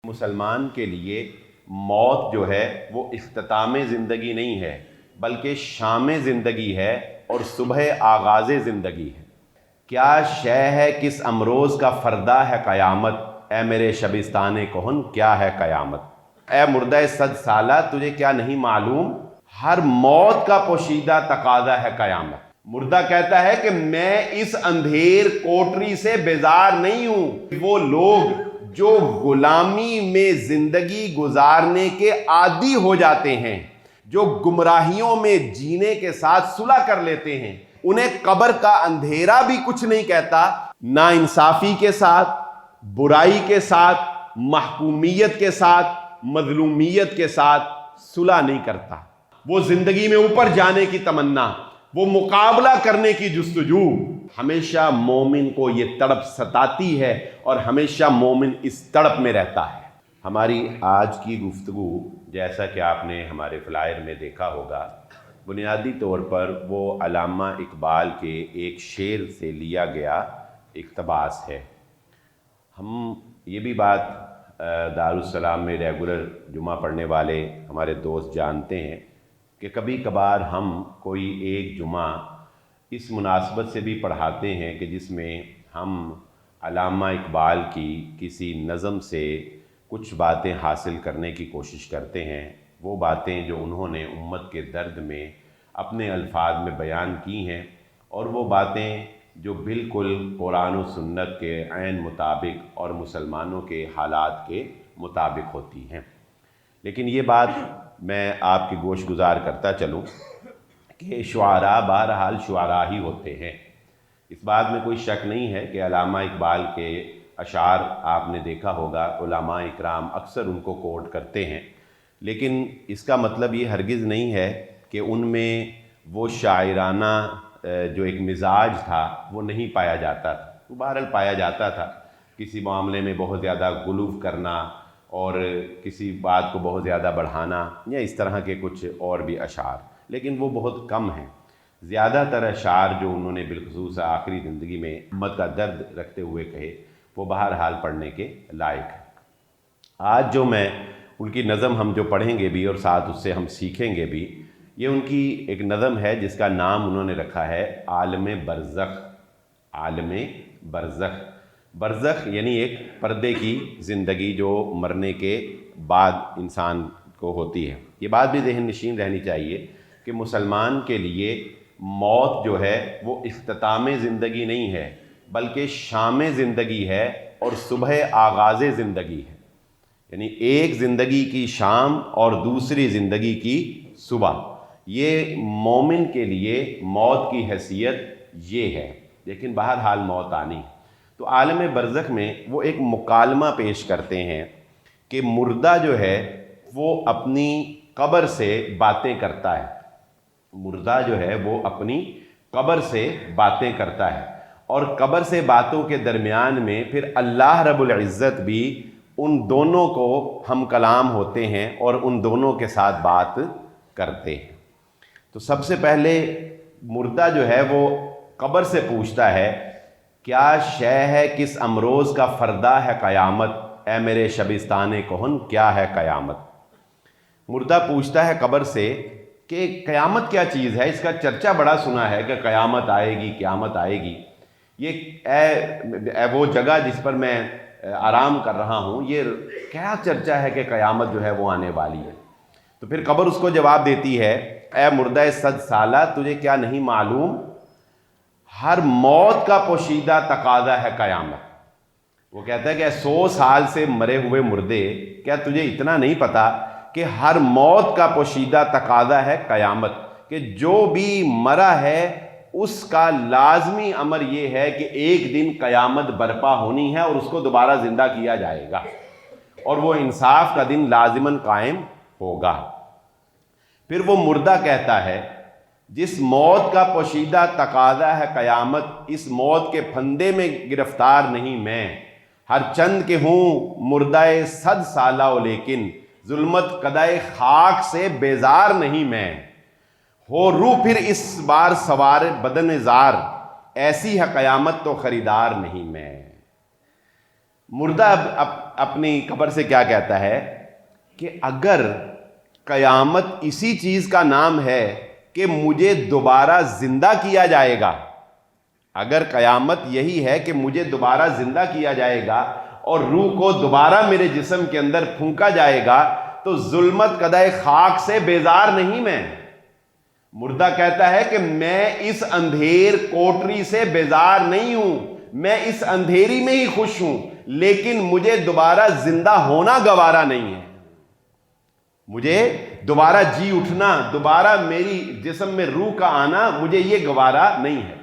مسلمان کے لیے موت جو ہے وہ اختتام زندگی نہیں ہے بلکہ شام زندگی ہے اور صبح آغاز زندگی ہے۔ کیا شے ہے کس امروز کا فردہ ہے قیامت، اے میرے شبستان کہن کیا ہے قیامت۔ اے مردہ 100 سالہ تجھے کیا نہیں معلوم، ہر موت کا پوشیدہ تقاضا ہے قیامت۔ مردہ کہتا ہے کہ میں اس اندھیر کوٹری سے بیزار نہیں ہوں۔ وہ لوگ جو غلامی میں زندگی گزارنے کے عادی ہو جاتے ہیں، جو گمراہیوں میں جینے کے ساتھ صلح کر لیتے ہیں، انہیں قبر کا اندھیرا بھی کچھ نہیں کہتا۔ نا انصافی کے ساتھ، برائی کے ساتھ، محکومیت کے ساتھ، مظلومیت کے ساتھ صلح نہیں کرتا۔ وہ زندگی میں اوپر جانے کی تمنا، وہ مقابلہ کرنے کی جستجو، ہمیشہ مومن کو یہ تڑپ ستاتی ہے اور ہمیشہ مومن اس تڑپ میں رہتا ہے۔ ہماری آج کی گفتگو، جیسا کہ آپ نے ہمارے فلائر میں دیکھا ہوگا، بنیادی طور پر وہ علامہ اقبال کے ایک شعر سے لیا گیا اقتباس ہے۔ ہم یہ بھی بات دارالسلام میں ریگولر جمعہ پڑھنے والے ہمارے دوست جانتے ہیں کہ کبھی کبھار ہم کوئی ایک جمعہ اس مناسبت سے بھی پڑھاتے ہیں کہ جس میں ہم علامہ اقبال کی کسی نظم سے کچھ باتیں حاصل کرنے کی کوشش کرتے ہیں، وہ باتیں جو انہوں نے امت کے درد میں اپنے الفاظ میں بیان کی ہیں، اور وہ باتیں جو بالکل قرآن و سنت کے عین مطابق اور مسلمانوں کے حالات کے مطابق ہوتی ہیں۔ لیکن یہ بات میں آپ کی گوش گزار کرتا چلوں کہ شعراء بہرحال شعراء ہی ہوتے ہیں۔ اس بات میں کوئی شک نہیں ہے کہ علامہ اقبال کے اشعار آپ نے دیکھا ہوگا، علماء اکرام اکثر ان کو کوٹ کرتے ہیں، لیکن اس کا مطلب یہ ہرگز نہیں ہے کہ ان میں وہ شاعرانہ جو ایک مزاج تھا وہ نہیں پایا جاتا تھا۔ وہ بہرحال پایا جاتا تھا، کسی معاملے میں بہت زیادہ غلو کرنا اور کسی بات کو بہت زیادہ بڑھانا یا اس طرح کے کچھ اور بھی اشعار، لیکن وہ بہت کم ہیں۔ زیادہ تر اشعار جو انہوں نے بالخصوص آخری زندگی میں امت کا درد رکھتے ہوئے کہے، وہ بہرحال پڑھنے کے لائق ہے۔ آج جو میں ان کی نظم ہم جو پڑھیں گے بھی اور ساتھ اس سے ہم سیکھیں گے بھی، یہ ان کی ایک نظم ہے جس کا نام انہوں نے رکھا ہے عالم برزخ۔ عالم برزخ، برزخ یعنی ایک پردے کی زندگی جو مرنے کے بعد انسان کو ہوتی ہے۔ یہ بات بھی ذہن نشین رہنی چاہیے کہ مسلمان کے لیے موت جو ہے وہ اختتام زندگی نہیں ہے بلکہ شام زندگی ہے اور صبح آغاز زندگی ہے۔ یعنی ایک زندگی کی شام اور دوسری زندگی کی صبح، یہ مومن کے لیے موت کی حیثیت یہ ہے، لیکن بہرحال موت آنی ہے۔ تو عالم برزخ میں وہ ایک مکالمہ پیش کرتے ہیں کہ مردہ جو ہے وہ اپنی قبر سے باتیں کرتا ہے۔ مردہ جو ہے وہ اپنی قبر سے باتیں کرتا ہے، اور قبر سے باتوں کے درمیان میں پھر اللہ رب العزت بھی ان دونوں کو ہم کلام ہوتے ہیں اور ان دونوں کے ساتھ بات کرتے ہیں۔ تو سب سے پہلے مردہ جو ہے وہ قبر سے پوچھتا ہے، کیا شے ہے کس امروز کا فردہ ہے قیامت، اے میرے شبستان کہن کیا ہے قیامت۔ مردہ پوچھتا ہے قبر سے کہ قیامت کیا چیز ہے، اس کا چرچا بڑا سنا ہے کہ قیامت آئے گی، قیامت آئے گی، یہ اے وہ جگہ جس پر میں آرام کر رہا ہوں، یہ کیا چرچا ہے کہ قیامت جو ہے وہ آنے والی ہے۔ تو پھر قبر اس کو جواب دیتی ہے، اے مردہ 100 سالہ تجھے کیا نہیں معلوم، ہر موت کا پوشیدہ تقاضا ہے قیامت۔ وہ کہتا ہے کہ 100 سال سے مرے ہوئے مردے، کیا تجھے اتنا نہیں پتا کہ ہر موت کا پوشیدہ تقاضا ہے قیامت، کہ جو بھی مرا ہے اس کا لازمی امر یہ ہے کہ ایک دن قیامت برپا ہونی ہے اور اس کو دوبارہ زندہ کیا جائے گا، اور وہ انصاف کا دن لازماً قائم ہوگا۔ پھر وہ مردہ کہتا ہے، جس موت کا پوشیدہ تقاضا ہے قیامت، اس موت کے پھندے میں گرفتار نہیں میں، ہر چند کے ہوں مردہ 100 سالہ لیکن ظلمت قدائے خاک سے بیزار نہیں میں، ہو روح پھر اس بار سوار بدن زار، ایسی ہے قیامت تو خریدار نہیں میں۔ مردہ اپنی قبر سے کیا کہتا ہے کہ اگر قیامت اسی چیز کا نام ہے کہ مجھے دوبارہ زندہ کیا جائے گا، اگر قیامت یہی ہے کہ مجھے دوبارہ زندہ کیا جائے گا اور روح کو دوبارہ میرے جسم کے اندر پھونکا جائے گا، تو ظلمت قدح خاک سے بیزار نہیں میں۔ مردہ کہتا ہے کہ میں اس اندھیر کوٹری سے بیزار نہیں ہوں، میں اس اندھیری میں ہی خوش ہوں، لیکن مجھے دوبارہ زندہ ہونا گوارا نہیں ہے، مجھے دوبارہ جی اٹھنا، دوبارہ میری جسم میں روح کا آنا، مجھے یہ گوارا نہیں ہے۔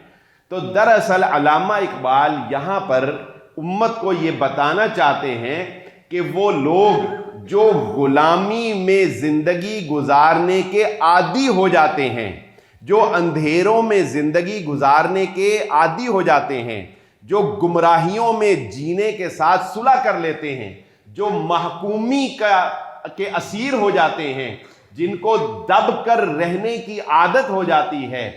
تو دراصل علامہ اقبال یہاں پر امت کو یہ بتانا چاہتے ہیں کہ وہ لوگ جو غلامی میں زندگی گزارنے کے عادی ہو جاتے ہیں، جو اندھیروں میں زندگی گزارنے کے عادی ہو جاتے ہیں، جو گمراہیوں میں جینے کے ساتھ صلح کر لیتے ہیں، جو محکومی کے اسیر ہو جاتے ہیں، جن کو دب کر رہنے کی عادت ہو جاتی ہے،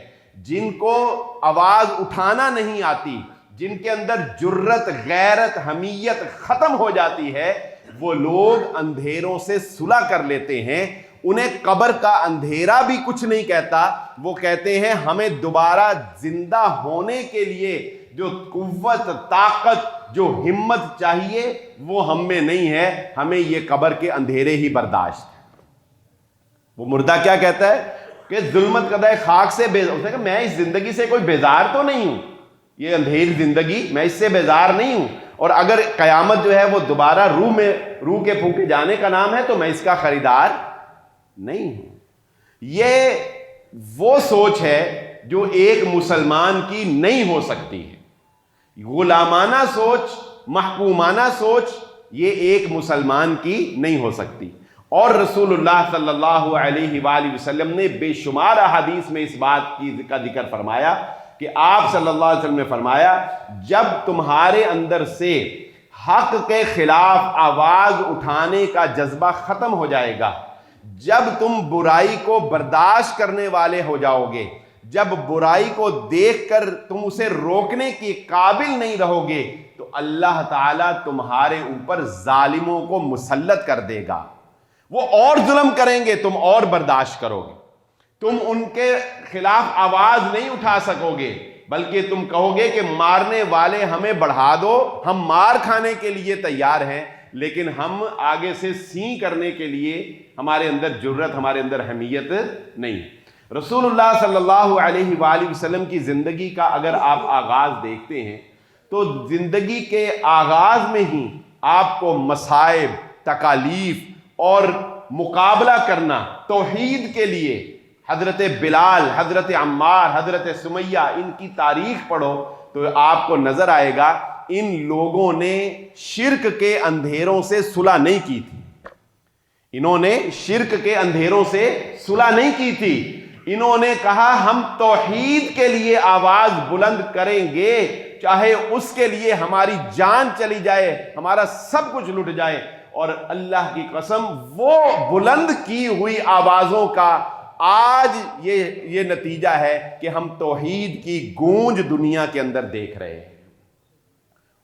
جن کو آواز اٹھانا نہیں آتی، جن کے اندر جرت، غیرت، حمیت ختم ہو جاتی ہے، وہ لوگ اندھیروں سے صلح کر لیتے ہیں۔ انہیں قبر کا اندھیرا بھی کچھ نہیں کہتا، وہ کہتے ہیں ہمیں دوبارہ زندہ ہونے کے لیے جو قوت، طاقت، جو ہمت چاہیے وہ ہم میں نہیں ہے، ہمیں یہ قبر کے اندھیرے ہی برداشت ہے۔ وہ مردہ کیا کہتا ہے کہ ظلمت قدح خاک سے بیزار، میں اس زندگی سے کوئی بیزار تو نہیں ہوں، یہ اندھیری زندگی میں اس سے بیزار نہیں ہوں، اور اگر قیامت جو ہے وہ دوبارہ روح کے پھونکے جانے کا نام ہے تو میں اس کا خریدار نہیں ہوں۔ یہ وہ سوچ ہے جو ایک مسلمان کی نہیں ہو سکتی ہے، غلامانہ سوچ، محکومانہ سوچ، یہ ایک مسلمان کی نہیں ہو سکتی۔ اور رسول اللہ صلی اللہ علیہ وآلہ وسلم نے بے شمار احادیث میں اس بات کا ذکر فرمایا کہ آپ صلی اللہ علیہ وسلم نے فرمایا جب تمہارے اندر سے حق کے خلاف آواز اٹھانے کا جذبہ ختم ہو جائے گا، جب تم برائی کو برداشت کرنے والے ہو جاؤ گے، جب برائی کو دیکھ کر تم اسے روکنے کی قابل نہیں رہو گے، تو اللہ تعالیٰ تمہارے اوپر ظالموں کو مسلط کر دے گا، وہ اور ظلم کریں گے، تم اور برداشت کرو گے، تم ان کے خلاف آواز نہیں اٹھا سکو گے، بلکہ تم کہو گے کہ مارنے والے ہمیں بڑھا دو، ہم مار کھانے کے لیے تیار ہیں، لیکن ہم آگے سے سین کرنے کے لیے ہمارے اندر جرت، ہمارے اندر حمیت نہیں۔ رسول اللہ صلی اللہ علیہ وآلہ وسلم کی زندگی کا اگر آپ آغاز دیکھتے ہیں تو زندگی کے آغاز میں ہی آپ کو مصائب، تکالیف اور مقابلہ کرنا توحید کے لیے، حضرت بلال، حضرت عمار، حضرت سمیہ، ان کی تاریخ پڑھو تو آپ کو نظر آئے گا ان لوگوں نے شرک کے اندھیروں سے صلح نہیں کی تھی، انہوں نے شرک کے اندھیروں سے صلح نہیں کی تھی، انہوں نے کہا ہم توحید کے لیے آواز بلند کریں گے، چاہے اس کے لیے ہماری جان چلی جائے، ہمارا سب کچھ لٹ جائے۔ اور اللہ کی قسم وہ بلند کی ہوئی آوازوں کا آج یہ نتیجہ ہے کہ ہم توحید کی گونج دنیا کے اندر دیکھ رہے ہیں،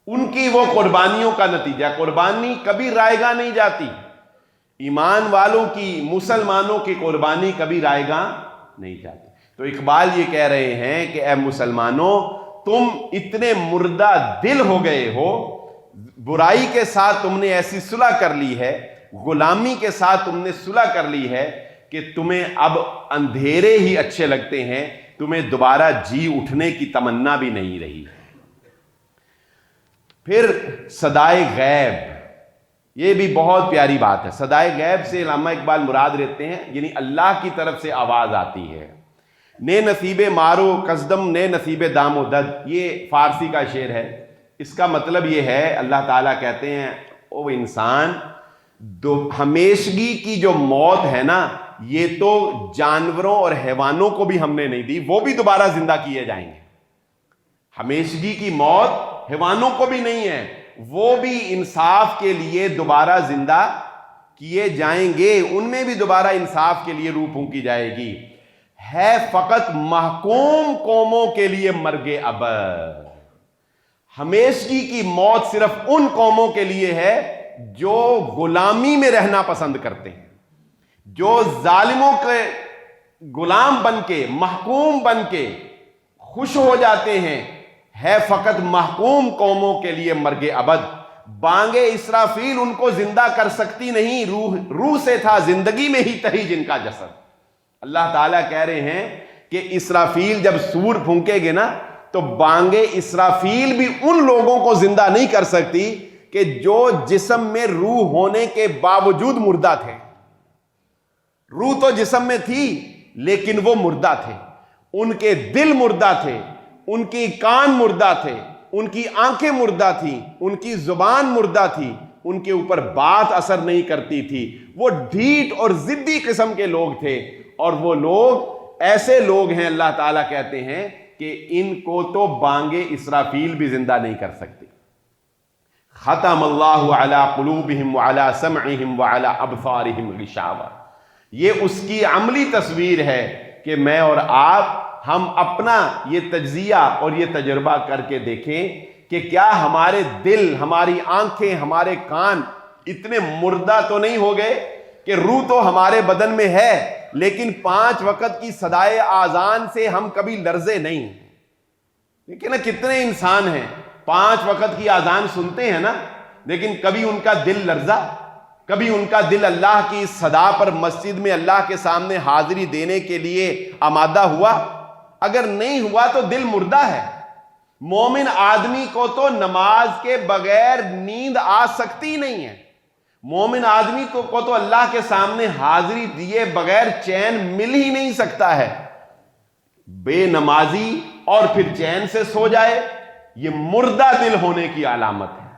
ان کی وہ قربانیوں کا نتیجہ۔ قربانی کبھی رائے گاہ نہیں جاتی، ایمان والوں کی، مسلمانوں کی قربانی کبھی رائے گاہ نہیں جاتی۔ تو اقبال یہ کہہ رہے ہیں کہ اے مسلمانوں، تم اتنے مردہ دل ہو گئے ہو، برائی کے ساتھ تم نے ایسی صلح کر لی ہے، غلامی کے ساتھ تم نے صلح کر لی ہے کہ تمہیں اب اندھیرے ہی اچھے لگتے ہیں، تمہیں دوبارہ جی اٹھنے کی تمنا بھی نہیں رہی۔ پھر صدائے غیب، یہ بھی بہت پیاری بات ہے۔ صدائے غیب سے علامہ اقبال مراد لیتے ہیں یعنی اللہ کی طرف سے آواز آتی ہے۔ نے نصیب مارو قصدم نے نصیب دام و دد، یہ فارسی کا شعر ہے۔ اس کا مطلب یہ ہے، اللہ تعالیٰ کہتے ہیں او انسان، ہمیشگی کی جو موت ہے نا، یہ تو جانوروں اور حیوانوں کو بھی ہم نے نہیں دی، وہ بھی دوبارہ زندہ کیے جائیں گے۔ ہمیشگی کی موت حیوانوں کو بھی نہیں ہے، وہ بھی انصاف کے لیے دوبارہ زندہ کیے جائیں گے، ان میں بھی دوبارہ انصاف کے لیے روح پھونکی جائے گی۔ ہے فقط محکوم قوموں کے لیے مرگ ابد، ہمیشگی کی موت صرف ان قوموں کے لیے ہے جو غلامی میں رہنا پسند کرتے ہیں، جو ظالموں کے غلام بن کے، محکوم بن کے خوش ہو جاتے ہیں، ہے فقط محکوم قوموں کے لیے مرگ ابد۔ بانگ اسرافیل ان کو زندہ کر سکتی نہیں، روح سے تھا، زندگی میں ہی تہی جن کا جسد۔ اللہ تعالیٰ کہہ رہے ہیں کہ اسرافیل جب سور پھونکے گے نا تو بانگ اسرافیل بھی ان لوگوں کو زندہ نہیں کر سکتی کہ جو جسم میں روح ہونے کے باوجود مردہ تھے۔ روح تو جسم میں تھی لیکن وہ مردہ تھے، ان کے دل مردہ تھے، ان کی کان مردہ تھے، ان کی آنکھیں مردہ تھیں، ان کی زبان مردہ تھی، ان کے اوپر بات اثر نہیں کرتی تھی، وہ ڈھیٹ اور ضدی قسم کے لوگ تھے۔ اور وہ لوگ ایسے لوگ ہیں، اللہ تعالیٰ کہتے ہیں کہ ان کو تو بانگ اسرافیل بھی زندہ نہیں کر سکتے۔ ختم اللہ علی قلوبہم وعلی سمعہم وعلی ابصارہم غشاوہ۔ یہ اس کی عملی تصویر ہے کہ میں اور آپ ہم اپنا یہ تجزیہ اور یہ تجربہ کر کے دیکھیں کہ کیا ہمارے دل، ہماری آنکھیں، ہمارے کان اتنے مردہ تو نہیں ہو گئے کہ روح تو ہمارے بدن میں ہے لیکن 5 وقت کی صدائے آذان سے ہم کبھی لرزے نہیں۔ لیکن کتنے انسان ہیں 5 وقت کی آذان سنتے ہیں نا، لیکن کبھی ان کا دل لرزا، کبھی ان کا دل اللہ کی صدا پر مسجد میں اللہ کے سامنے حاضری دینے کے لیے آمادہ ہوا؟ اگر نہیں ہوا تو دل مردہ ہے۔ مومن آدمی کو تو نماز کے بغیر نیند آ سکتی نہیں ہے، مومن آدمی کو تو اللہ کے سامنے حاضری دیے بغیر چین مل ہی نہیں سکتا ہے۔ بے نمازی اور پھر چین سے سو جائے، یہ مردہ دل ہونے کی علامت ہے،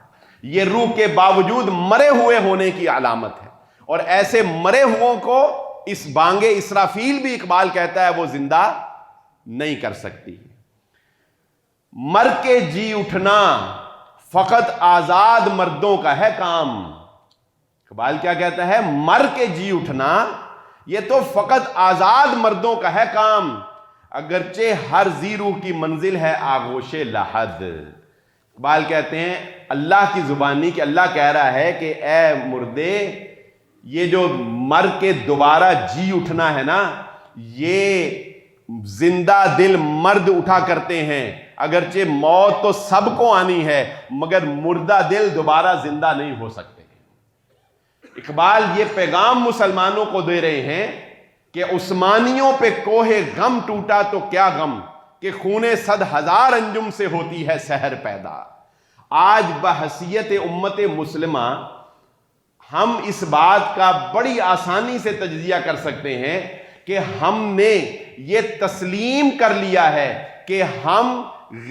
یہ روح کے باوجود مرے ہوئے ہونے کی علامت ہے۔ اور ایسے مرے ہوئوں کو اس بانگ اسرافیل بھی اقبال کہتا ہے وہ زندہ نہیں کر سکتی۔ مر کے جی اٹھنا فقط آزاد مردوں کا ہے کام۔ اقبال کیا کہتا ہے؟ مر کے جی اٹھنا یہ تو فقط آزاد مردوں کا ہے کام، اگرچہ ہر ذی روح کی منزل ہے آغوش لحد۔ اقبال کہتے ہیں اللہ کی زبانی کہ اللہ کہہ رہا ہے کہ اے مردے، یہ جو مر کے دوبارہ جی اٹھنا ہے نا، یہ زندہ دل مرد اٹھا کرتے ہیں، اگرچہ موت تو سب کو آنی ہے مگر مردہ دل دوبارہ زندہ نہیں ہو سکتے۔ اقبال یہ پیغام مسلمانوں کو دے رہے ہیں کہ عثمانیوں پہ کوہ غم ٹوٹا تو کیا غم، کہ خون 100,000 انجم سے ہوتی ہے سحر پیدا۔ آج بحیثیت امت مسلمہ ہم اس بات کا بڑی آسانی سے تجزیہ کر سکتے ہیں کہ ہم نے یہ تسلیم کر لیا ہے کہ ہم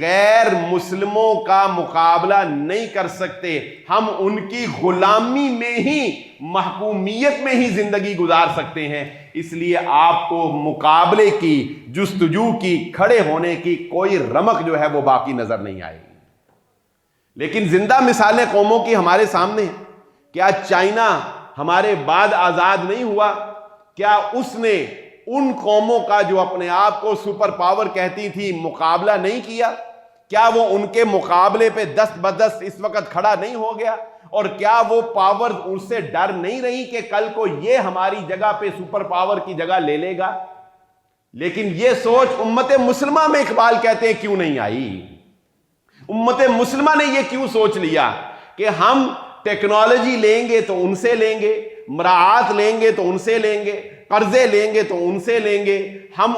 غیر مسلموں کا مقابلہ نہیں کر سکتے، ہم ان کی غلامی میں ہی، محکومیت میں ہی زندگی گزار سکتے ہیں۔ اس لیے آپ کو مقابلے کی، جستجو کی، کھڑے ہونے کی کوئی رمق جو ہے وہ باقی نظر نہیں آئے گی۔ لیکن زندہ مثالیں قوموں کی ہمارے سامنے ہیں۔ کیا چائنا ہمارے بعد آزاد نہیں ہوا؟ کیا اس نے ان قوموں کا جو اپنے آپ کو سپر پاور کہتی تھی مقابلہ نہیں کیا؟ کیا وہ ان کے مقابلے پہ دست بدست اس وقت کھڑا نہیں ہو گیا؟ اور کیا وہ پاور ان سے ڈر نہیں رہی کہ کل کو یہ ہماری جگہ پہ سپر پاور کی جگہ لے لے گا؟ لیکن یہ سوچ امت مسلمہ میں اقبال کہتے ہیں کیوں نہیں آئی؟ امت مسلمہ نے یہ کیوں سوچ لیا کہ ہم ٹیکنالوجی لیں گے تو ان سے لیں گے، مراعات لیں گے تو ان سے لیں گے، قرضے لیں گے تو ان سے لیں گے، ہم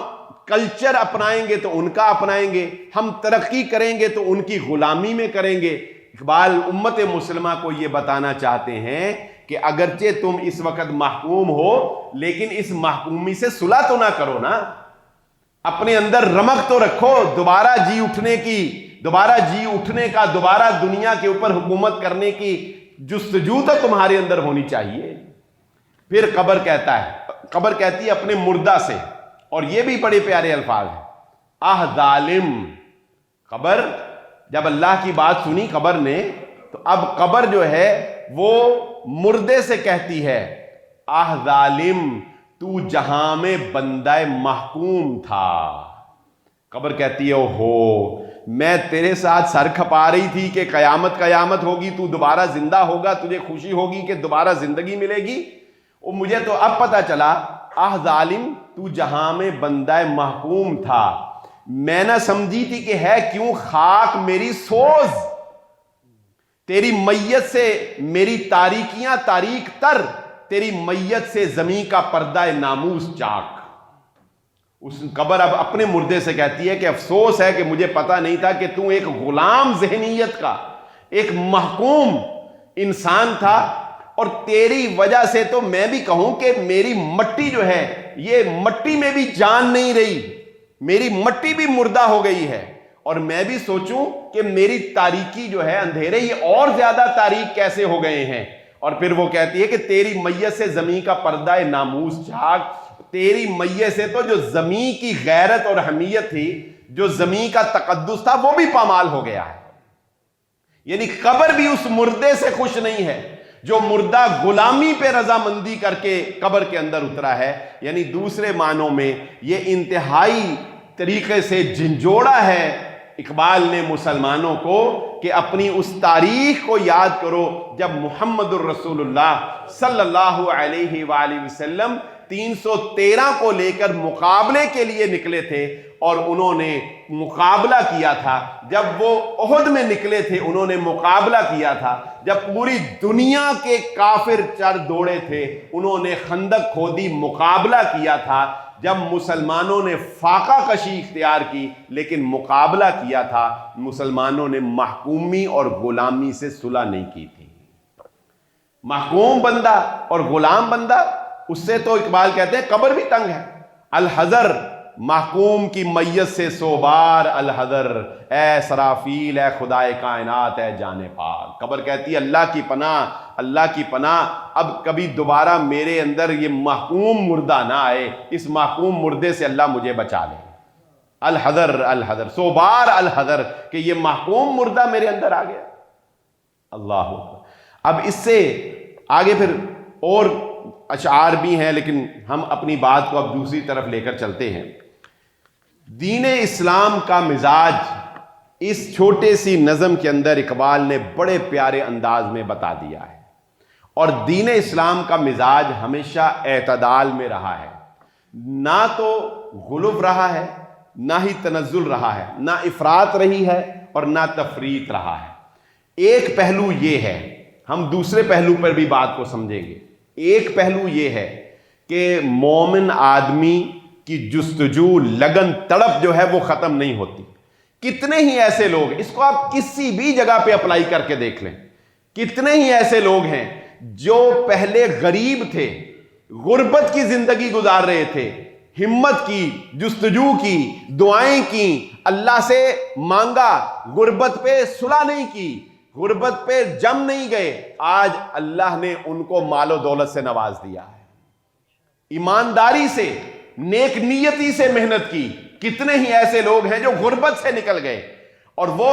کلچر اپنائیں گے تو ان کا اپنائیں گے، ہم ترقی کریں گے تو ان کی غلامی میں کریں گے۔ اقبال امت مسلمہ کو یہ بتانا چاہتے ہیں کہ اگرچہ تم اس وقت محکوم ہو لیکن اس محکومی سے صلح تو نہ کرو نا، اپنے اندر رمق تو رکھو دوبارہ جی اٹھنے کی، دوبارہ جی اٹھنے کا، دوبارہ دنیا کے اوپر حکومت کرنے کی جستجو تو تمہارے اندر ہونی چاہیے۔ پھر قبر کہتا ہے، قبر کہتی ہے اپنے مردہ سے، اور یہ بھی بڑے پیارے الفاظ ہیں، آہ ظالم۔ قبر جب اللہ کی بات سنی قبر نے تو اب قبر جو ہے وہ مردے سے کہتی ہے آہ ظالم تو جہاں میں بندہ محکوم تھا۔ قبر کہتی ہے ہو میں تیرے ساتھ سر کھپا رہی تھی کہ قیامت ہوگی، تو دوبارہ زندہ ہوگا، تجھے خوشی ہوگی کہ دوبارہ زندگی ملے گی، اور مجھے تو اب پتہ چلا ظالم تو جہاں میں بندہ محکوم تھا، میں نہ سمجھی تھی کہ ہے کیوں خاک میری سوز، تیری میت سے میری تاریکیاں تاریک تر، تیری میت سے زمین کا پردہ ناموس چاک۔ اس قبر اب اپنے مردے سے کہتی ہے کہ افسوس ہے کہ مجھے پتہ نہیں تھا کہ تو ایک غلام ذہنیت کا، ایک محکوم انسان تھا، اور تیری وجہ سے تو میں بھی کہوں کہ میری مٹی جو ہے، یہ مٹی میں بھی جان نہیں رہی، میری مٹی بھی مردہ ہو گئی ہے، اور میں بھی سوچوں کہ میری تاریکی جو ہے، اندھیرے یہ اور زیادہ تاریک کیسے ہو گئے ہیں۔ اور پھر وہ کہتی ہے کہ تیری میت سے زمین کا پردہ ناموس جھاگ، تیری میت سے تو جو زمین کی غیرت اور حمیت تھی، جو زمین کا تقدس تھا، وہ بھی پامال ہو گیا ہے۔ یعنی قبر بھی اس مردے سے خوش نہیں ہے جو مردہ غلامی پہ رضامندی کر کے قبر کے اندر اترا ہے۔ یعنی دوسرے معنوں میں یہ انتہائی طریقے سے جھنجھوڑا ہے اقبال نے مسلمانوں کو کہ اپنی اس تاریخ کو یاد کرو جب محمد الرسول اللہ صلی اللہ علیہ وآلہ وسلم 313 کو لے کر مقابلے کے لیے نکلے تھے، اور انہوں نے مقابلہ کیا تھا۔ جب وہ احد میں نکلے تھے انہوں نے مقابلہ کیا تھا۔ جب پوری دنیا کے کافر چر دوڑے تھے انہوں نے خندق کھودی، مقابلہ کیا تھا۔ جب مسلمانوں نے فاقہ کشی اختیار کی لیکن مقابلہ کیا تھا، مسلمانوں نے محکومی اور غلامی سے صلح نہیں کی تھی۔ محکوم بندہ اور غلام بندہ، اس سے تو اقبال کہتے ہیں قبر بھی تنگ ہے۔ الحذر، محکوم کی میت سے سوبار الحذر، اے سرافیل، اے خدائے کائنات، اے جان پاک۔ قبر کہتی ہے اللہ کی پناہ، اللہ کی پناہ، اب کبھی دوبارہ میرے اندر یہ محکوم مردہ نہ آئے، اس محکوم مردے سے اللہ مجھے بچا لے۔ الحذر الحذر، سوبار الحذر، کہ یہ محکوم مردہ میرے اندر آ گیا۔ اللہ اکبر۔ اب اس سے آگے پھر اور اشعار بھی ہیں، لیکن ہم اپنی بات کو اب دوسری طرف لے کر چلتے ہیں۔ دین اسلام کا مزاج اس چھوٹے سی نظم کے اندر اقبال نے بڑے پیارے انداز میں بتا دیا ہے، اور دین اسلام کا مزاج ہمیشہ اعتدال میں رہا ہے، نہ تو غلو رہا ہے، نہ ہی تنزل رہا ہے، نہ افراط رہی ہے اور نہ تفریط رہا ہے۔ ایک پہلو یہ ہے، ہم دوسرے پہلو پر بھی بات کو سمجھیں گے۔ ایک پہلو یہ ہے کہ مومن آدمی کی جستجو، لگن، تڑپ جو ہے وہ ختم نہیں ہوتی۔ کتنے ہی ایسے لوگ، اس کو آپ کسی بھی جگہ پہ اپلائی کر کے دیکھ لیں، کتنے ہی ایسے لوگ ہیں جو پہلے غریب تھے، غربت کی زندگی گزار رہے تھے، ہمت کی، جستجو کی، دعائیں کی، اللہ سے مانگا، غربت پہ صلح نہیں کی، غربت پہ جم نہیں گئے، آج اللہ نے ان کو مال و دولت سے نواز دیا ہے۔ ایمانداری سے، نیک نیتی سے محنت کی۔ کتنے ہی ایسے لوگ ہیں جو غربت سے نکل گئے، اور وہ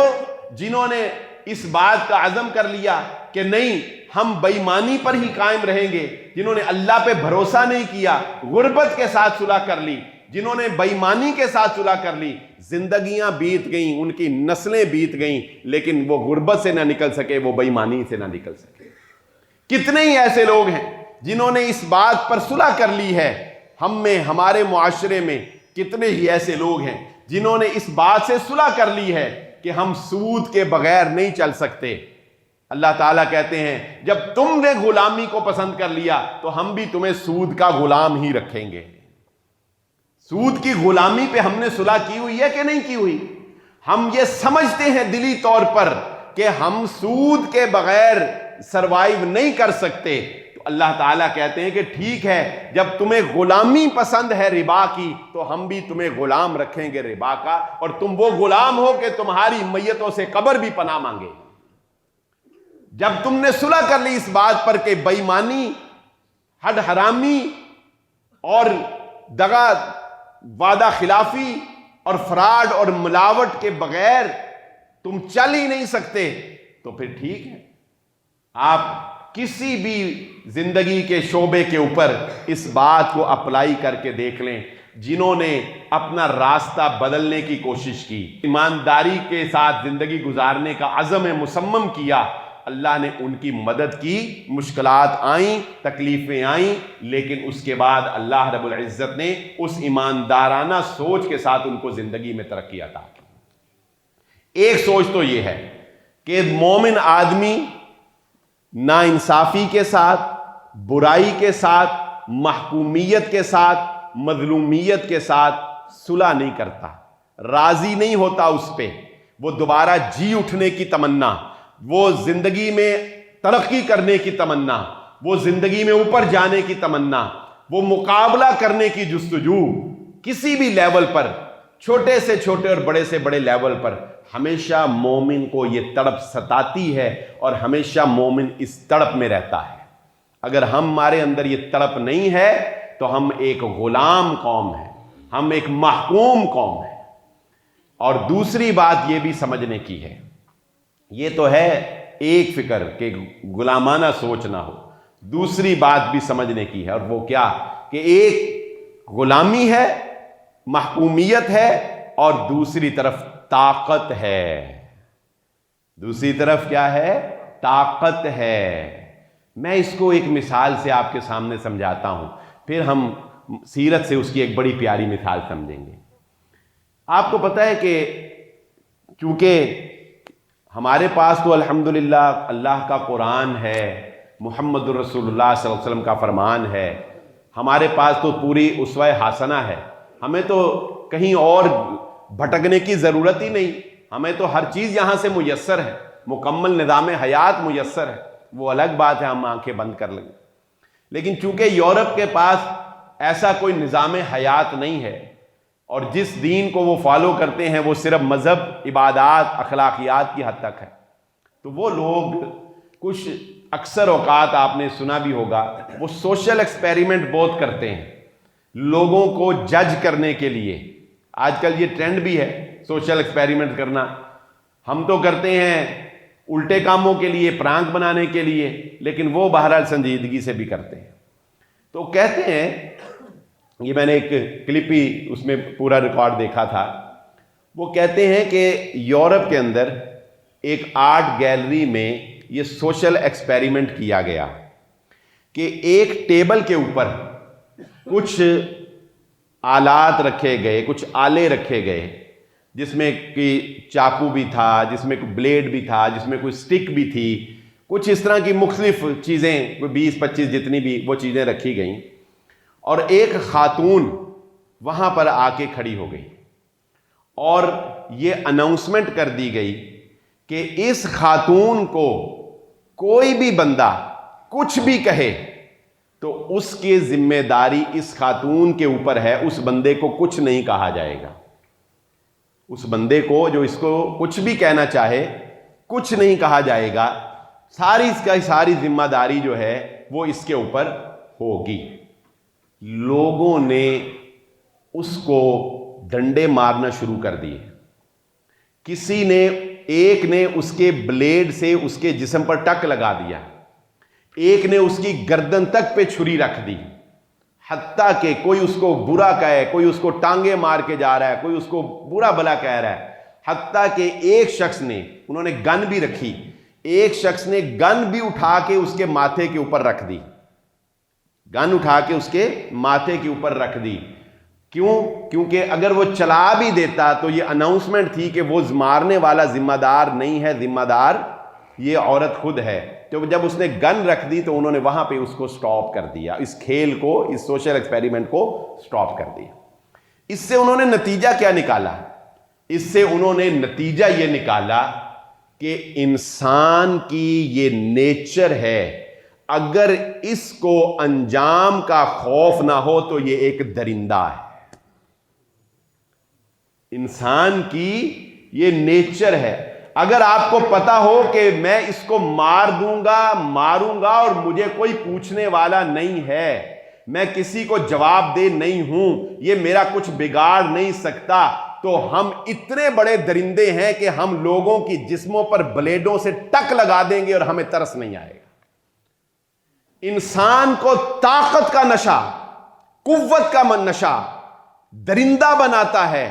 جنہوں نے اس بات کا عزم کر لیا کہ نہیں ہم بے ایمانی پر ہی قائم رہیں گے، جنہوں نے اللہ پہ بھروسہ نہیں کیا، غربت کے ساتھ صلح کر لی، جنہوں نے بے ایمانی کے ساتھ صلح کر لی، زندگیاں بیت گئیں، ان کی نسلیں بیت گئیں، لیکن وہ غربت سے نہ نکل سکے، وہ بے ایمانی سے نہ نکل سکے۔ کتنے ہی ایسے لوگ ہیں جنہوں نے اس بات پر صلح کر لی ہے۔ ہم میں، ہمارے معاشرے میں کتنے ہی ایسے لوگ ہیں جنہوں نے اس بات سے صلح کر لی ہے کہ ہم سود کے بغیر نہیں چل سکتے۔ اللہ تعالیٰ کہتے ہیں جب تم نے غلامی کو پسند کر لیا تو ہم بھی تمہیں سود کا غلام ہی رکھیں گے۔ سود کی غلامی پہ ہم نے صلح کی ہوئی ہے کہ نہیں کی ہوئی؟ ہم یہ سمجھتے ہیں دلی طور پر کہ ہم سود کے بغیر سروائیو نہیں کر سکتے، تو اللہ تعالیٰ کہتے ہیں کہ ٹھیک ہے، جب تمہیں غلامی پسند ہے ربا کی تو ہم بھی تمہیں غلام رکھیں گے ربا کا، اور تم وہ غلام ہو کہ تمہاری میتوں سے قبر بھی پناہ مانگے۔ جب تم نے صلح کر لی اس بات پر کہ بے ایمانی، حد حرامی اور دغا، وعدہ خلافی اور فراڈ اور ملاوٹ کے بغیر تم چل ہی نہیں سکتے، تو پھر ٹھیک ہے، آپ کسی بھی زندگی کے شعبے کے اوپر اس بات کو اپلائی کر کے دیکھ لیں۔ جنہوں نے اپنا راستہ بدلنے کی کوشش کی، ایمانداری کے ساتھ زندگی گزارنے کا عزم مصمم کیا، اللہ نے ان کی مدد کی۔ مشکلات آئیں، تکلیفیں آئیں، لیکن اس کے بعد اللہ رب العزت نے اس ایماندارانہ سوچ کے ساتھ ان کو زندگی میں ترقی عطا کی۔ ایک سوچ تو یہ ہے کہ مومن آدمی ناانصافی کے ساتھ، برائی کے ساتھ، محکومیت کے ساتھ، مظلومیت کے ساتھ صلح نہیں کرتا، راضی نہیں ہوتا اس پہ، وہ دوبارہ جی اٹھنے کی تمنا، وہ زندگی میں ترقی کرنے کی تمنا، وہ زندگی میں اوپر جانے کی تمنا، وہ مقابلہ کرنے کی جستجو، کسی بھی لیول پر، چھوٹے سے چھوٹے اور بڑے سے بڑے لیول پر، ہمیشہ مومن کو یہ تڑپ ستاتی ہے اور ہمیشہ مومن اس تڑپ میں رہتا ہے۔ اگر ہمارے اندر یہ تڑپ نہیں ہے تو ہم ایک غلام قوم ہیں، ہم ایک محکوم قوم ہیں۔ اور دوسری بات یہ بھی سمجھنے کی ہے، یہ تو ہے ایک فکر کہ غلامانہ سوچ نہ ہو، دوسری بات بھی سمجھنے کی ہے، اور وہ کیا کہ ایک غلامی ہے، محکومیت ہے، اور دوسری طرف طاقت ہے۔ دوسری طرف کیا ہے؟ طاقت ہے۔ میں اس کو ایک مثال سے آپ کے سامنے سمجھاتا ہوں، پھر ہم سیرت سے اس کی ایک بڑی پیاری مثال سمجھیں گے۔ آپ کو پتہ ہے کہ چونکہ ہمارے پاس تو الحمدللہ اللہ کا قرآن ہے، محمد الرسول اللہ صلی اللہ علیہ وسلم کا فرمان ہے، ہمارے پاس تو پوری اسوہ حسنہ ہے، ہمیں تو کہیں اور بھٹکنے کی ضرورت ہی نہیں، ہمیں تو ہر چیز یہاں سے میسر ہے، مکمل نظام حیات میسر ہے۔ وہ الگ بات ہے ہم آنکھیں بند کر لیں، لیکن چونکہ یورپ کے پاس ایسا کوئی نظام حیات نہیں ہے، اور جس دین کو وہ فالو کرتے ہیں وہ صرف مذہب، عبادات، اخلاقیات کی حد تک ہے، تو وہ لوگ کچھ اکثر اوقات آپ نے سنا بھی ہوگا، وہ سوشل ایکسپیریمنٹ بہت کرتے ہیں لوگوں کو جج کرنے کے لیے۔ آج کل یہ ٹرینڈ بھی ہے سوشل ایکسپیریمنٹ کرنا، ہم تو کرتے ہیں الٹے کاموں کے لیے، پرانک بنانے کے لیے، لیکن وہ بہرحال سنجیدگی سے بھی کرتے ہیں۔ تو کہتے ہیں، یہ میں نے ایک کلپ ہی اس میں پورا ریکارڈ دیکھا تھا، وہ کہتے ہیں کہ یورپ کے اندر ایک آرٹ گیلری میں یہ سوشل ایکسپیریمنٹ کیا گیا کہ ایک ٹیبل کے اوپر کچھ آلات رکھے گئے، کچھ آلے رکھے گئے، جس میں کوئی چاقو بھی تھا، جس میں کوئی بلیڈ بھی تھا، جس میں کوئی سٹک بھی تھی، کچھ اس طرح کی مختلف چیزیں، کوئی 20-25 جتنی بھی وہ چیزیں رکھی گئیں، اور ایک خاتون وہاں پر آ کے کھڑی ہو گئی اور یہ اناؤنسمنٹ کر دی گئی کہ اس خاتون کو کوئی بھی بندہ کچھ بھی کہے تو اس کی ذمہ داری اس خاتون کے اوپر ہے، اس بندے کو کچھ نہیں کہا جائے گا، اس بندے کو جو اس کو کچھ بھی کہنا چاہے کچھ نہیں کہا جائے گا، ساری اس کا ساری ذمہ داری جو ہے وہ اس کے اوپر ہوگی۔ لوگوں نے اس کو ڈنڈے مارنا شروع کر دیے، کسی نے، ایک نے اس کے بلیڈ سے اس کے جسم پر ٹک لگا دیا، ایک نے اس کی گردن تک پہ چھری رکھ دی، حتیٰ کہ کوئی اس کو برا کہے، کوئی اس کو ٹانگے مار کے جا رہا ہے، کوئی اس کو برا بھلا کہہ رہا ہے، حتیٰ کہ ایک شخص نے، انہوں نے گن بھی رکھی، ایک شخص نے گن بھی اٹھا کے اس کے ماتھے کے اوپر رکھ دی، گن اٹھا کے اس کے ماتھے کے اوپر رکھ دی۔ کیوں؟ کیونکہ اگر وہ چلا بھی دیتا تو یہ اناؤنسمنٹ تھی کہ وہ مارنے والا ذمہ دار نہیں ہے، ذمہ دار یہ عورت خود ہے۔ تو جب اس نے گن رکھ دی تو انہوں نے وہاں پہ اس کو سٹاپ کر دیا، اس کھیل کو، اس سوشل ایکسپیریمنٹ کو سٹاپ کر دیا۔ اس سے انہوں نے نتیجہ کیا نکالا؟ اس سے انہوں نے نتیجہ یہ نکالا کہ انسان کی یہ نیچر ہے، اگر اس کو انجام کا خوف نہ ہو تو یہ ایک درندہ ہے۔ انسان کی یہ نیچر ہے، اگر آپ کو پتا ہو کہ میں اس کو مار دوں گا، ماروں گا اور مجھے کوئی پوچھنے والا نہیں ہے، میں کسی کو جواب دہ نہیں ہوں، یہ میرا کچھ بگاڑ نہیں سکتا، تو ہم اتنے بڑے درندے ہیں کہ ہم لوگوں کی جسموں پر بلیڈوں سے ٹک لگا دیں گے اور ہمیں ترس نہیں آئے گا۔ انسان کو طاقت کا نشہ، قوت کا نشہ، درندہ بناتا ہے.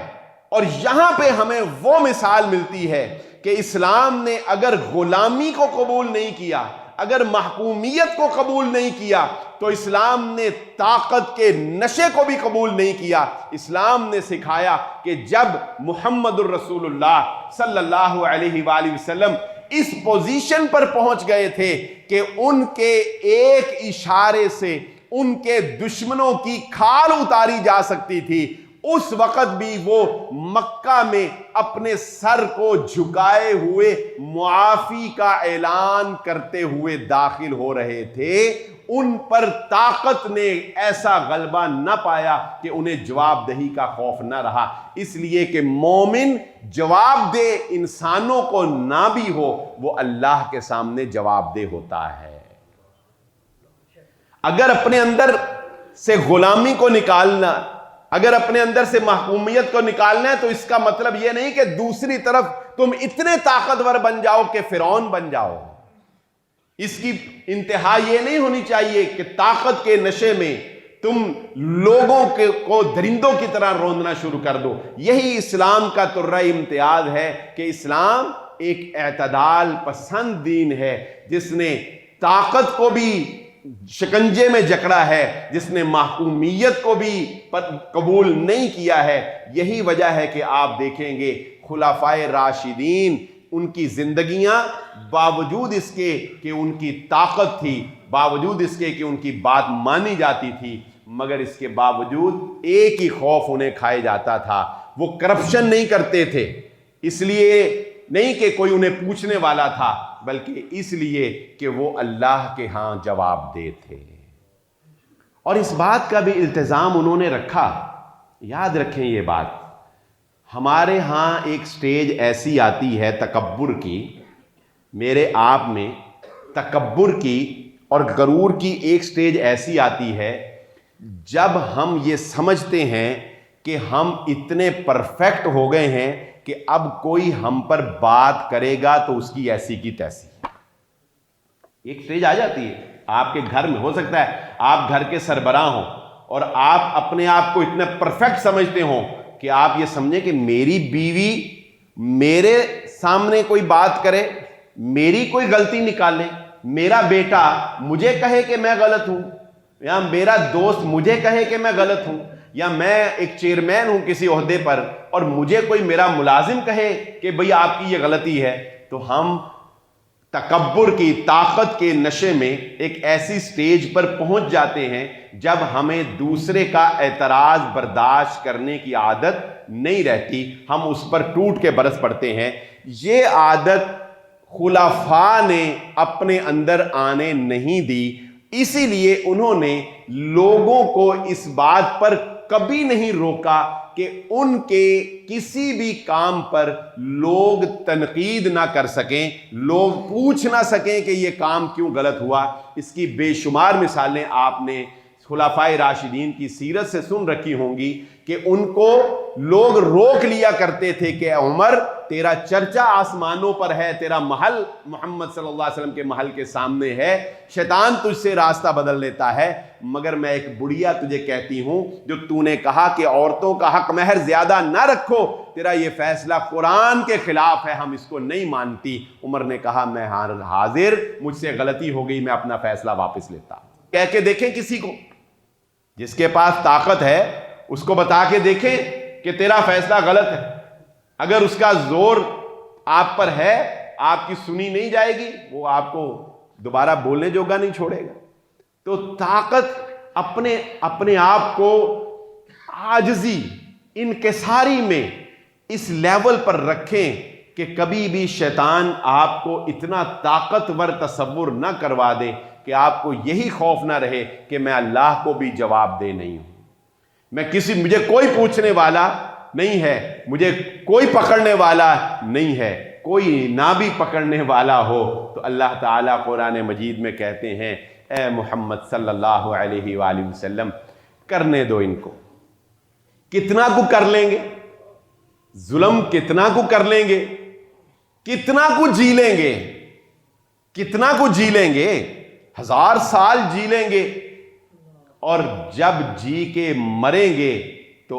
اور یہاں پہ ہمیں وہ مثال ملتی ہے کہ اسلام نے اگر غلامی کو قبول نہیں کیا، اگر محکومیت کو قبول نہیں کیا، تو اسلام نے طاقت کے نشے کو بھی قبول نہیں کیا. اسلام نے سکھایا کہ جب محمد الرسول اللہ صلی اللہ علیہ وآلہ وسلم اس پوزیشن پر پہنچ گئے تھے کہ ان کے ایک اشارے سے ان کے دشمنوں کی کھال اتاری جا سکتی تھی، اس وقت بھی وہ مکہ میں اپنے سر کو جھکائے ہوئے معافی کا اعلان کرتے ہوئے داخل ہو رہے تھے. ان پر طاقت نے ایسا غلبہ نہ پایا کہ انہیں جواب دہی کا خوف نہ رہا، اس لیے کہ مومن جواب دہ انسانوں کو نہ بھی ہو، وہ اللہ کے سامنے جواب دہ ہوتا ہے. اگر اپنے اندر سے غلامی کو نکالنا، اگر اپنے اندر سے محکومیت کو نکالنا ہے، تو اس کا مطلب یہ نہیں کہ دوسری طرف تم اتنے طاقتور بن جاؤ کہ فرعون بن جاؤ. اس کی انتہا یہ نہیں ہونی چاہیے کہ طاقت کے نشے میں تم لوگوں کو درندوں کی طرح روندنا شروع کر دو. یہی اسلام کا ترہ امتیاز ہے کہ اسلام ایک اعتدال پسند دین ہے، جس نے طاقت کو بھی شکنجے میں جکڑا ہے، جس نے محکومیت کو بھی قبول نہیں کیا ہے. یہی وجہ ہے کہ آپ دیکھیں گے خلفائے راشدین، ان کی زندگیاں باوجود اس کے کہ ان کی طاقت تھی، باوجود اس کے کہ ان کی بات مانی جاتی تھی، مگر اس کے باوجود ایک ہی خوف انہیں کھائے جاتا تھا، وہ کرپشن نہیں کرتے تھے. اس لیے نہیں کہ کوئی انہیں پوچھنے والا تھا، بلکہ اس لیے کہ وہ اللہ کے ہاں جواب دے تھے. اور اس بات کا بھی التزام انہوں نے رکھا. یاد رکھیں یہ بات، ہمارے ہاں ایک سٹیج ایسی آتی ہے تکبر کی، میرے آپ میں تکبر کی اور غرور کی ایک سٹیج ایسی آتی ہے جب ہم یہ سمجھتے ہیں کہ ہم اتنے پرفیکٹ ہو گئے ہیں کہ اب کوئی ہم پر بات کرے گا تو اس کی ایسی کی تیسی. ایک سٹیج آ جاتی ہے آپ کے گھر میں، ہو سکتا ہے آپ گھر کے سربراہ ہوں اور آپ اپنے آپ کو اتنا پرفیکٹ سمجھتے ہوں کہ آپ یہ سمجھیں کہ میری بیوی میرے سامنے کوئی بات کرے، میری کوئی غلطی نکالے، میرا بیٹا مجھے کہے کہ میں غلط ہوں، یا میرا دوست مجھے کہے کہ میں غلط ہوں، یا میں ایک چیئرمین ہوں کسی عہدے پر اور مجھے کوئی میرا ملازم کہے کہ بھئی آپ کی یہ غلطی ہے، تو ہم تکبر کی طاقت کے نشے میں ایک ایسی سٹیج پر پہنچ جاتے ہیں جب ہمیں دوسرے کا اعتراض برداشت کرنے کی عادت نہیں رہتی، ہم اس پر ٹوٹ کے برس پڑتے ہیں. یہ عادت خلفاء نے اپنے اندر آنے نہیں دی، اسی لیے انہوں نے لوگوں کو اس بات پر کبھی نہیں روکا کہ ان کے کسی بھی کام پر لوگ تنقید نہ کر سکیں، لوگ پوچھ نہ سکیں کہ یہ کام کیوں غلط ہوا. اس کی بے شمار مثالیں آپ نے خلفائے راشدین کی سیرت سے سن رکھی ہوں گی کہ ان کو لوگ روک لیا کرتے تھے کہ عمر تیرا چرچا آسمانوں پر ہے، تیرا محل محمد صلی اللہ علیہ وسلم کے محل کے سامنے ہے، شیطان تجھ سے راستہ بدل لیتا ہے، مگر میں ایک بڑھیا تجھے کہتی ہوں جو تو نے کہا کہ عورتوں کا حق مہر زیادہ نہ رکھو، تیرا یہ فیصلہ قرآن کے خلاف ہے، ہم اس کو نہیں مانتی. عمر نے کہا میں حاضر، مجھ سے غلطی ہو گئی، میں اپنا فیصلہ واپس لیتا. کہہ کے دیکھیں کسی کو جس کے پاس طاقت ہے، اس کو بتا کے دیکھیں کہ تیرا فیصلہ غلط ہے. اگر اس کا زور آپ پر ہے، آپ کی سنی نہیں جائے گی، وہ آپ کو دوبارہ بولنے جوگا نہیں چھوڑے گا. تو طاقت اپنے آپ کو عاجزی، انکساری میں اس لیول پر رکھیں کہ کبھی بھی شیطان آپ کو اتنا طاقتور تصور نہ کروا دے کہ آپ کو یہی خوف نہ رہے کہ میں اللہ کو بھی جواب دے نہیں ہوں، مجھے کوئی پوچھنے والا نہیں ہے، مجھے کوئی پکڑنے والا نہیں ہے. کوئی نہ بھی پکڑنے والا ہو تو اللہ تعالیٰ قرآن مجید میں کہتے ہیں اے محمد صلی اللہ علیہ وآلہ وسلم کرنے دو ان کو. کتنا کو کر لیں گے ظلم، کتنا کو کر لیں گے، کتنا کو جی لیں گے، کتنا کو جی لیں گے، 1000 سال جی لیں گے، اور جب جی کے مریں گے تو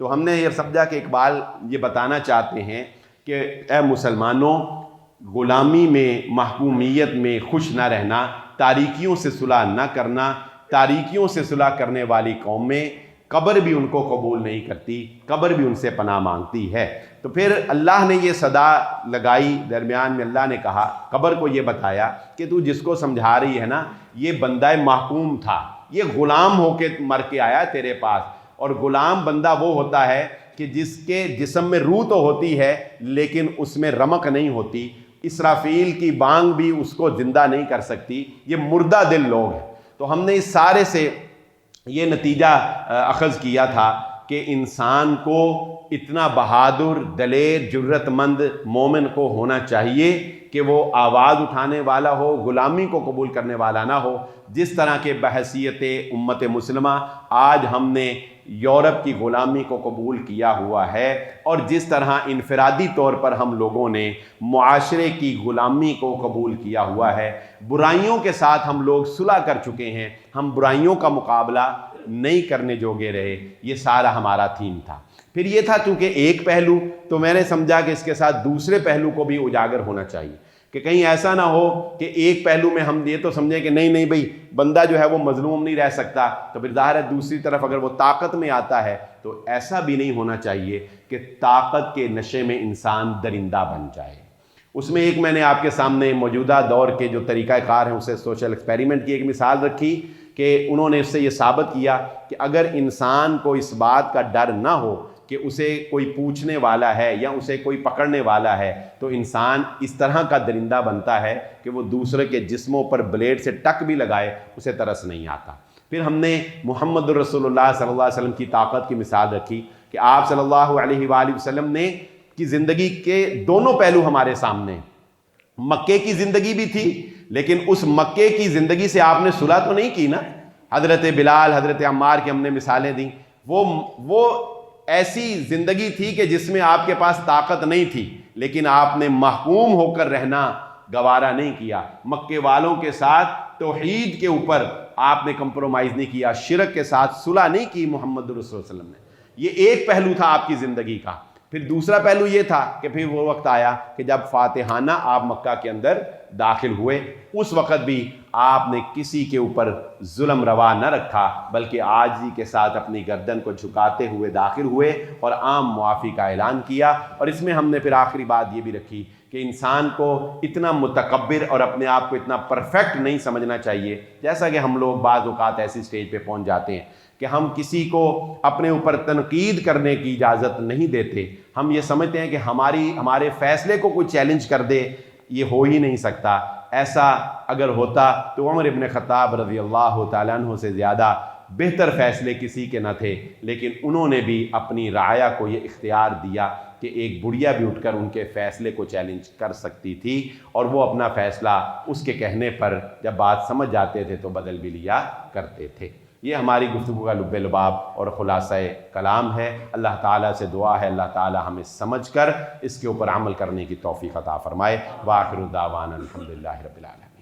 تو ہم نے یہ سمجھا کہ اقبال یہ بتانا چاہتے ہیں کہ اے مسلمانوں، غلامی میں، محکومیت میں خوش نہ رہنا، تاریکیوں سے صلح نہ کرنا، تاریکیوں سے صلح کرنے والی قومیں قبر بھی ان کو قبول نہیں کرتی، قبر بھی ان سے پناہ مانگتی ہے۔ تو پھر اللہ نے یہ صدا لگائی، درمیان میں اللہ نے کہا، قبر کو یہ بتایا کہ تو جس کو سمجھا رہی ہے نا، یہ بندہ محکوم تھا، یہ غلام ہو کے مر کے آیا تیرے پاس، اور غلام بندہ وہ ہوتا ہے کہ جس کے جسم میں روح تو ہوتی ہے لیکن اس میں رمق نہیں ہوتی، اسرافیل کی بانگ بھی اس کو زندہ نہیں کر سکتی، یہ مردہ دل لوگ ہیں۔ تو ہم نے اس سارے سے یہ نتیجہ اخذ کیا تھا کہ انسان کو اتنا بہادر، دلیر، جرت مند مومن کو ہونا چاہیے کہ وہ آواز اٹھانے والا ہو، غلامی کو قبول کرنے والا نہ ہو، جس طرح کے بحیثیت امت مسلمہ آج ہم نے یورپ کی غلامی کو قبول کیا ہوا ہے، اور جس طرح انفرادی طور پر ہم لوگوں نے معاشرے کی غلامی کو قبول کیا ہوا ہے۔ برائیوں کے ساتھ ہم لوگ صلح کر چکے ہیں، ہم برائیوں کا مقابلہ نہیں کرنے جوگے رہے۔ یہ سارا ہمارا تھیم تھا۔ پھر یہ تھا چونکہ ایک پہلو، تو میں نے سمجھا کہ اس کے ساتھ دوسرے پہلو کو بھی اجاگر ہونا چاہیے، کہ کہیں ایسا نہ ہو کہ ایک پہلو میں ہم یہ تو سمجھیں کہ نہیں بھئی بندہ جو ہے وہ مظلوم نہیں رہ سکتا، تو پھر ظاہر ہے دوسری طرف اگر وہ طاقت میں آتا ہے تو ایسا بھی نہیں ہونا چاہیے کہ طاقت کے نشے میں انسان درندہ بن جائے۔ اس میں ایک میں نے آپ کے سامنے موجودہ دور کے جو طریقہ کار ہیں اسے سوشل ایکسپیریمنٹ کی ایک مثال رکھی کہ انہوں نے اس سے یہ ثابت کیا کہ اگر انسان کو اس بات کا ڈر نہ ہو کہ اسے کوئی پوچھنے والا ہے یا اسے کوئی پکڑنے والا ہے، تو انسان اس طرح کا درندہ بنتا ہے کہ وہ دوسرے کے جسموں پر بلیڈ سے ٹک بھی لگائے اسے ترس نہیں آتا۔ پھر ہم نے محمد رسول اللہ صلی اللہ علیہ وسلم کی طاقت کی مثال رکھی کہ آپ صلی اللہ علیہ وآلہ وسلم نے کی زندگی کے دونوں پہلو ہمارے سامنے، مکے کی زندگی بھی تھی لیکن اس مکے کی زندگی سے آپ نے صلح تو نہیں کی نا۔ حضرت بلال، حضرت عمار کی ہم نے مثالیں دیں، وہ ایسی زندگی تھی کہ جس میں آپ کے پاس طاقت نہیں تھی لیکن آپ نے محکوم ہو کر رہنا گوارا نہیں کیا۔ مکے والوں کے ساتھ توحید کے اوپر آپ نے کمپرومائز نہیں کیا، شرک کے ساتھ صلح نہیں کی محمد رسول اللہ صلی اللہ علیہ وسلم نے۔ یہ ایک پہلو تھا آپ کی زندگی کا۔ پھر دوسرا پہلو یہ تھا کہ پھر وہ وقت آیا کہ جب فاتحانہ آپ مکہ کے اندر داخل ہوئے، اس وقت بھی آپ نے کسی کے اوپر ظلم روا نہ رکھا بلکہ عاجزی کے ساتھ اپنی گردن کو جھکاتے ہوئے داخل ہوئے اور عام معافی کا اعلان کیا۔ اور اس میں ہم نے پھر آخری بات یہ بھی رکھی کہ انسان کو اتنا متکبر اور اپنے آپ کو اتنا پرفیکٹ نہیں سمجھنا چاہیے، جیسا کہ ہم لوگ بعض اوقات ایسی سٹیج پہ پہنچ جاتے ہیں کہ ہم کسی کو اپنے اوپر تنقید کرنے کی اجازت نہیں دیتے۔ ہم یہ سمجھتے ہیں کہ ہمارے فیصلے کو کوئی چیلنج کر دے، یہ ہو ہی نہیں سکتا۔ ایسا اگر ہوتا تو عمر ابن خطاب رضی اللہ تعالیٰ عنہ سے زیادہ بہتر فیصلے کسی کے نہ تھے، لیکن انہوں نے بھی اپنی رعایا کو یہ اختیار دیا کہ ایک بڑھیا بھی اٹھ کر ان کے فیصلے کو چیلنج کر سکتی تھی، اور وہ اپنا فیصلہ اس کے کہنے پر جب بات سمجھ جاتے تھے تو بدل بھی لیا کرتے تھے۔ یہ ہماری گفتگو کا لب لباب اور خلاصہ کلام ہے۔ اللہ تعالیٰ سے دعا ہے اللہ تعالیٰ ہمیں سمجھ کر اس کے اوپر عمل کرنے کی توفیق عطا فرمائے۔ وآخر دعوانا الحمدللہ رب العالمین۔